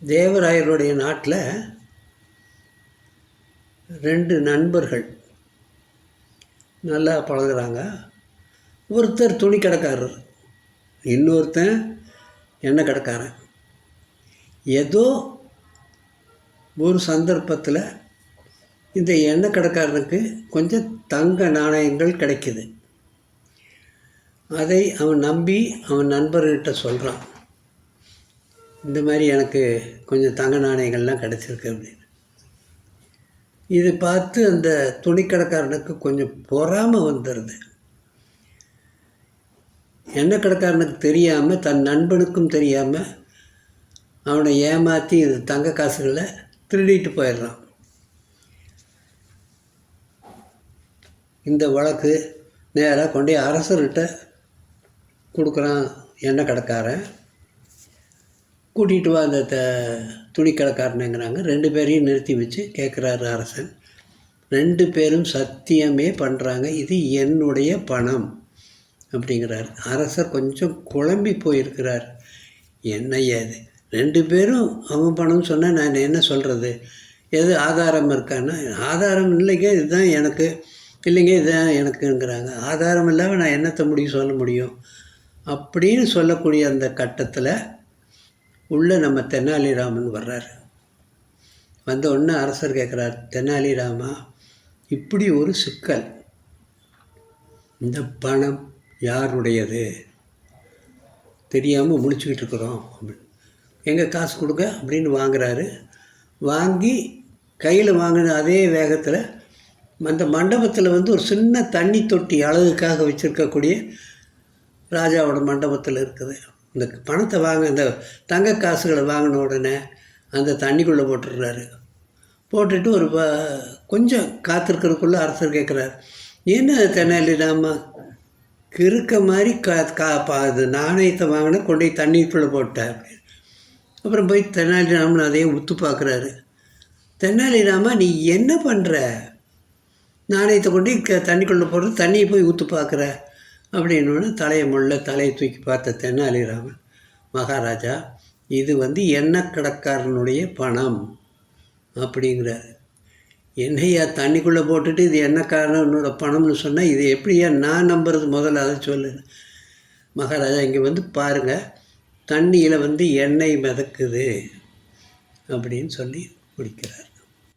தேவராயருடைய நாட்டில் 2 நண்பர்கள் நல்லா பழகுறாங்க. ஒருத்தர் துணி கடைக்காரர், இன்னொருத்தன் எண்ணெய் கடைக்காரன். ஏதோ ஒரு சந்தர்ப்பத்தில் இந்த எண்ணெய் கடைக்காரனுக்கு கொஞ்சம் தங்க நாணயங்கள் கிடைக்கிது. அதை அவன் நம்பி அவன் நண்பர்கிட்ட சொல்கிறான், இந்த மாதிரி எனக்கு கொஞ்சம் தங்க நாணயங்கள்லாம் கிடச்சிருக்கு அப்படின்னு. இதை பார்த்து அந்த துணிக்கடைக்காரனுக்கு கொஞ்சம் பொறாமை வந்துடுது. எண்ணெய் கடைக்காரனுக்கு தெரியாமல், தன் நண்பனுக்கும் தெரியாமல் அவனை ஏமாற்றி இது தங்க காசுகளை திருடிட்டு போயிடுறான். இந்த வழக்கு நேராக கொண்டு அரசர்கிட்ட கொடுக்குறான். எண்ணெய் கடைக்காரன் கூட்டிகிட்டு வா அந்த துணிக்கடைக்காரனுங்கிறாங்க. 2 பேரையும் நிறுத்தி வச்சு கேட்குறாரு அரசன். 2 பேரும் சத்தியமே பண்ணுறாங்க, இது என்னுடைய பணம் அப்படிங்கிறார். அரசர் கொஞ்சம் குழம்பி போயிருக்கிறார். என்னையா இது, 2 பேரும் அவன் பணம் சொன்னால் நான் என்ன சொல்கிறது, எது ஆதாரம் இருக்கான்னா, ஆதாரம் இல்லைங்க இதுதான் எனக்கு, இல்லைங்க இதுதான் எனக்குங்கிறாங்க. ஆதாரம் இல்லாமல் நான் என்னத்தை சொல்ல முடியும் அப்படின்னு சொல்லக்கூடிய அந்த கட்டத்தில் உள்ளே நம்ம தெனாலிராமன் வர்றார். வந்த உடனே அரசர் கேட்குறார், தெனாலிராமா, இப்படி ஒரு சிக்கல், இந்த பணம் யாருடையது தெரியாமல் முழிச்சுக்கிட்டு இருக்கிறோம் அப்படின்னு, எங்கே காசு கொடுக்க அப்படின்னு வாங்குறாரு. வாங்கி கையில் வாங்கின அதே வேகத்தில் அந்த மண்டபத்தில் ஒரு சின்ன தண்ணி தொட்டி அழகுக்காக வச்சுருக்கக்கூடிய ராஜாவோட மண்டபத்தில் இருக்குது. இந்த பணத்தை இந்த தங்க காசுகளை வாங்கின உடனே அந்த தண்ணிக்குள்ளே போட்டுடுறாரு. போட்டுட்டு ஒரு கொஞ்சம் காத்திருக்கிறதுக்குள்ளே அரசர் கேட்குறாரு, என்ன தெனாலிராமா கிறுக்க மாதிரி அது நாணயத்தை வாங்கினா கொண்டு போய் தண்ணிக்குள்ளே போட்டார் அப்படின்னு. அப்புறம் போய் தெனாலிராமன் அதையும் உத்து பார்க்குறாரு. தெனாலிராமா நீ என்ன பண்ணுற, நாணயத்தை கொண்டு தண்ணிக்குள்ளே போடுறது, தண்ணியை போய் ஊற்று பார்க்குற அப்படின்னோடனே தலையை தூக்கி பார்த்த தெனாலிராமன், மகாராஜா இது எண்ணெய் கடைக்காரனுடைய பணம் அப்படிங்கிறார். என்னையா தண்ணிக்குள்ளே போட்டுட்டு இது எண்ணெய்க்காரனோட பணம்னு சொன்னால் இது எப்படியா நான் நம்புறது, முதல்ல அதை சொல்லு. மகாராஜா இங்கே பாருங்கள், தண்ணியில் எண்ணெய் மிதக்குது அப்படின்னு சொல்லி முடிக்கிறார்.